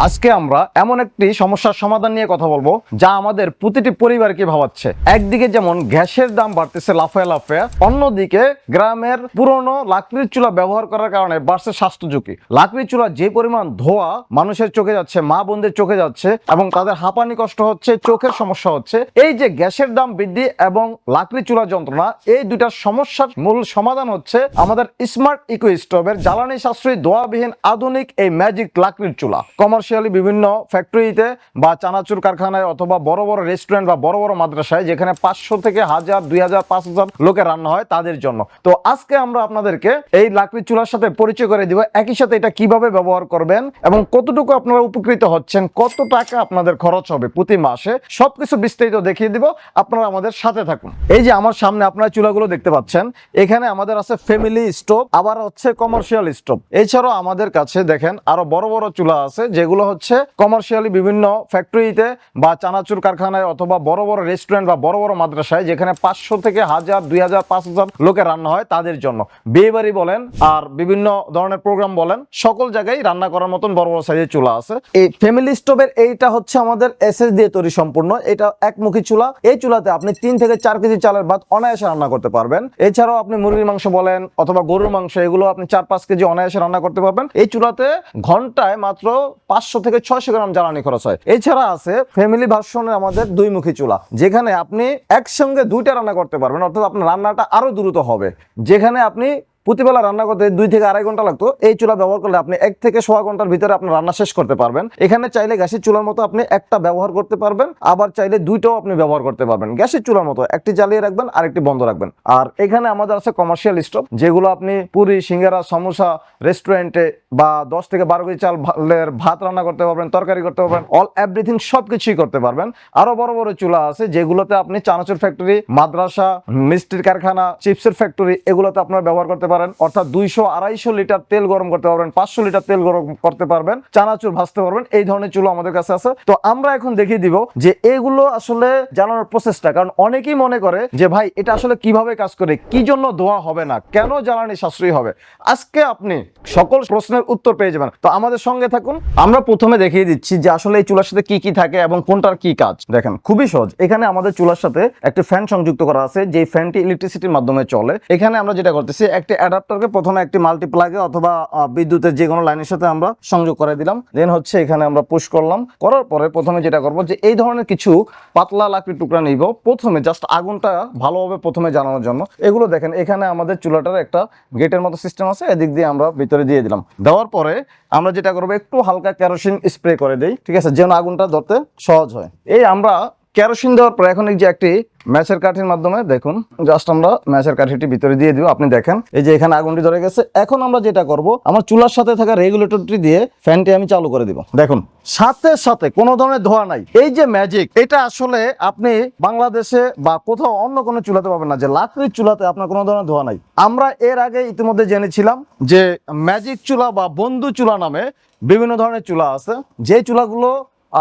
আজকে আমরা এমন একটি সমস্যার সমাধান নিয়ে কথা বলবো যা আমাদের প্রতিটি পরিবারকে ভাবাচ্ছে। একদিকে যেমন গ্যাসের দাম বাড়তেছে লাফায় লাফায়, অন্যদিকে গ্রামের পুরনো লাকড়ির চুলা ব্যবহার করার কারণে বাড়ছে স্বাস্থ্য ঝুঁকি। লাকড়ির চুলা যে পরিমাণ ধোঁয়া মানুষের চোখে যাচ্ছে, মা বোনদের চোখে যাচ্ছে এবং তাদের হাঁপানি কষ্ট হচ্ছে, চোখের সমস্যা হচ্ছে। এই যে গ্যাসের দাম বৃদ্ধি এবং লাকড়ি চুলা যন্ত্রণা, এই দুইটা সমস্যার মূল সমাধান হচ্ছে আমাদের স্মার্ট ইকো স্টোভের জ্বালানি সাশ্রয়ী ধোঁয়াবিহীন আধুনিক এই ম্যাজিক লাকড়ির চুলা। কমার্শিয়ালি বিভিন্ন ফ্যাক্টরিতে বা চানাচুর কারখানায় অথবা বড় বড় রেস্টুরেন্ট বা বড় বড় মাদ্রাসায় যেখানে 500 থেকে 1000, 2000, 5000 লোকের রান্না হয় তাদের জন্য। তো আজকে আমরা আপনাদেরকে এই লাকড়ির চুলার সাথে পরিচয় করে দিব, একই সাথে এটা কিভাবে ব্যবহার করবেন এবং কতটুকু আপনারা উপকৃত হচ্ছেন, কত টাকা আপনাদের খরচ হবে প্রতি মাসে, সবকিছু বিস্তারিত দেখিয়ে দিব। আপনারা আমাদের সাথে থাকুন। এই যে আমার সামনে আপনারা চুলাগুলো দেখতে পাচ্ছেন, এখানে আমাদের আছে ফ্যামিলি স্টোভ, আবার হচ্ছে কমার্শিয়াল স্টোভ। এছাড়াও আমাদের কাছে দেখেন আরো বড় বড় চুলা আছে যেগুলো হচ্ছে কমার্শিয়ালি বিভিন্ন ফ্যাক্টরিতে বা চানাচুর কারখানায় অথবা বড় বড় রেস্টুরেন্ট বা বড় বড় মাদ্রাসায় যেখানে 500 থেকে 1000, 2000, 5000 লোকের রান্না হয় তাদের জন্য। বিয়ে বাড়ি বলেন আর বিভিন্ন ধরনের প্রোগ্রাম বলেন, সকল জায়গায় রান্না করার মতন বড় বড় সাইজের চুলা আছে। এই ফ্যামিলি স্টোভের এইটা হচ্ছে আমাদের এসএস দিয়ে তৈরি সম্পূর্ণ। এটা একমুখী চুলা। এই চুলাতে আপনি 3 থেকে 4 কেজি চালের ভাত অনায়াসে রান্না করতে পারবেন। এছাড়াও আপনি মুরগির মাংস বলেন অথবা গরুর মাংস, এগুলো আপনি 4-5 কেজি অনায়াসে রান্না করতে পারবেন। এই চুলাতে ঘন্টায় মাত্র 500 থেকে 600 গ্রাম জ্বালানি খরচ হয়। এছাড়া আছে ফ্যামিলি ভার্সনের আমাদের দুইমুখী চুলা, যেখানে আপনি একসঙ্গে দুইটা রান্না করতে পারবেন, অর্থাৎ আপনার রান্নাটা আরো দ্রুত হবে। যেখানে আপনি প্রতিবেলা রান্না করতে 2 থেকে আড়াই ঘন্টা লাগতো, এই চুলা ব্যবহার করলে আপনি 1 থেকে 1.5 ঘন্টার ভিতরে আপনার রান্না শেষ করতে পারবেন। এখানে চাইলে গ্যাসের চুলার মতো আপনি একটা ব্যবহার করতে পারবেন, আবার চাইলে দুইটাও আপনি ব্যবহার করতে পারবেন। গ্যাসের চুলার মতো একটি জ্বালিয়ে রাখবেন আর একটি বন্ধ রাখবেন। আর এখানে আমাদের আছে কমার্শিয়াল স্টোভ, যেগুলো আপনি পুরি, সিঙ্গারা, সমোসা রেস্টুরেন্টে বা 10 থেকে 12 কেজি চালের ভাত রান্না করতে পারবেন, তরকারি করতে পারবেন, অল এভরিথিং সবকিছুই করতে পারবেন। আরো বড় বড় চুলা আছে যেগুলোতে আপনি চানাচুর ফ্যাক্টরি, মাদ্রাসা, মিষ্টির কারখানা, চিপসের ফ্যাক্টরি, এগুলোতে আপনারা ব্যবহার করতে পারেন। অর্থাৎ 200-250 লিটার তেল গরম করতে পারবেন, 500 লিটার তেল গরম করতে পারবেন, চানাচুর ভাজতে পারবেন। এই ধরনের চুলা আমাদের কাছে আছে। তো আমরা এখন দেখিয়ে দিব যে এগুলো আসলে জানানোর প্রসেসটা, কারণ অনেকেই মনে করে যে ভাই এটা আসলে কিভাবে কাজ করে, কি জন্য ধোয়া হবে না, কেন জ্বালানি সাশ্রয়ী হবে। আজকে আপনি সকল প্রশ্নের উত্তর পেয়ে যাবেন। তো আমাদের সঙ্গে থাকুন। আমরা প্রথমে দেখিয়ে দিচ্ছি যে আসলে এই চুলার সাথে কি কি থাকে এবং কোনটার কি কাজ। দেখেন খুবই সহজ। এখানে আমাদের চুলার সাথে একটা ফ্যান সংযুক্ত করা আছে, যে ফ্যানটি ইলেকট্রিসিটির মাধ্যমে চলে। এখানে আমরা যেটা করতেছি, একটি অ্যাডাপ্টারকে প্রথমে একটি মাল্টিপ্লাগে অথবা বিদ্যুতের যে কোনো লাইনের সাথে আমরা সংযোগ করে দিলাম। দেন হচ্ছে এখানে আমরা পুশ করলাম। করার পরে প্রথমে যেটা করব যে এই ধরনের কিছু পাতলা লাকড়ির টুকরা নিব, প্রথমে জাস্ট আগুনটা ভালোভাবে প্রথমে জ্বালানোর জন্য। এগুলো দেখেন এখানে আমাদের চুলাটার একটা গেটের মতো সিস্টেম আছে, এদিক দিয়ে আমরা ভিতরে দিয়ে দিলাম। দেওয়ার পরে আমরা যেটা করবো, একটু হালকা কেরোসিন স্প্রে করে দেই, ঠিক আছে, যেন আগুনটা ধরতে সহজ হয়। এই আমরা কেরোসিন দেওয়ার পরে এখন এই যে একটি ম্যাচের কাঠির মাধ্যমে দেখুন জাস্ট আমরা ম্যাচের কাঠিটি ভিতরে দিয়ে দিব। আপনি দেখেন এই যে এখানে আগুনটি ধরে গেছে। এখন আমরা যেটা করব, আমার চুলার সাথে থাকা রেগুলেটরটি দিয়ে ফ্যানটি আমি চালু করে দিব। দেখুন সাথে সাথে কোনো ধরনের ধোঁয়া নাই। এই যে ম্যাজিক, এটা আসলে আপনি বাংলাদেশে বা কোথাও অন্য কোনো চুলাতে পাবেন না, যে লাকড়ির চুলাতে আপনার কোনো ধরনের ধোঁয়া নাই। আমরা এর আগে ইতিমধ্যে জেনেছিলাম যে ম্যাজিক চুলা বা বন্ধু চুলা নামে বিভিন্ন ধরনের চুলা আছে, যে চুলাগুলো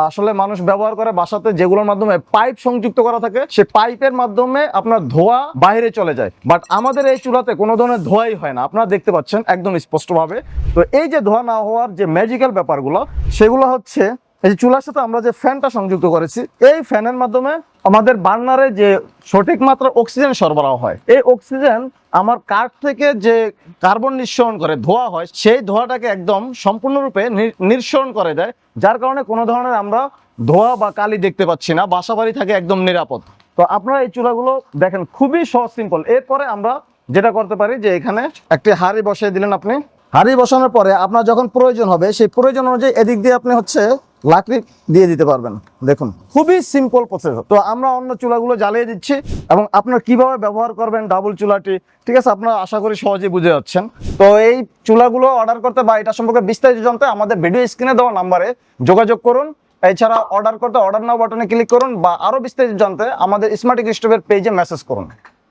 আসলে মানুষ ব্যবহার করে বাসাতে, যেগুলোর মাধ্যমে পাইপ সংযুক্ত করা থাকে, সে পাইপের মাধ্যমে আপনার ধোঁয়া বাইরে চলে যায়। বাট আমাদের এই চুলাতে কোনো ধরনের ধোঁয়াই হয় না, আপনারা দেখতে পাচ্ছেন একদম স্পষ্টভাবে। তো এই যে ধোঁয়া না হওয়ার যে ম্যাজিক্যাল ব্যাপারগুলো, সেগুলো হচ্ছে এই যে চুলার সাথে আমরা যে ফ্যানটা সংযুক্ত করেছি, এই ফ্যানের মাধ্যমে আমাদের বার্নারে যে সঠিক মাত্রার অক্সিজেন সরবরাহ হয়। এই অক্সিজেন আমার কাঠ থেকে যে কার্বন নিঃসরণ করে ধোঁয়া হয়, সেই ধোঁয়াটাকে একদম সম্পূর্ণরূপে নিঃসরণ করে দেয়, যার কারণে কোনো ধরনের আমরা ধোঁয়া বা কালি দেখতে পাচ্ছি না, বাসা বাড়ি থাকে একদম নিরাপদ। তো আপনারা এই চুলাগুলো দেখেন খুবই সহজ, সিম্পল। এরপরে আমরা যেটা করতে পারি যে এখানে একটি হাঁড়ি বসিয়ে দিলেন। আপনি হাঁড়ি বসানোর পরে আপনার যখন প্রয়োজন হবে, সেই প্রয়োজন অনুযায়ী এদিক দিয়ে আপনি হচ্ছে লাকড়ি দিয়ে দিতে পারবেন। দেখুন খুবই সিম্পল প্রসেস। তো আমরা অন্য চুলাগুলো জ্বালিয়ে দিচ্ছি এবং আপনার কিভাবে ব্যবহার করবেন ডাবল চুলাটি, ঠিক আছে, আপনারা আশা করি সহজেই বুঝে যাচ্ছেন। তো এই চুলাগুলো অর্ডার করতে বা এটা সম্পর্কে বিস্তারিত জানতে আমাদের ভিডিও স্ক্রিনে দেওয়া নাম্বারে যোগাযোগ করুন। এছাড়া অর্ডার করতে অর্ডার নাও বাটনে ক্লিক করুন, বা আরো বিস্তারিত জানতে আমাদের স্মার্ট ইকো স্টোভের পেজে মেসেজ করুন।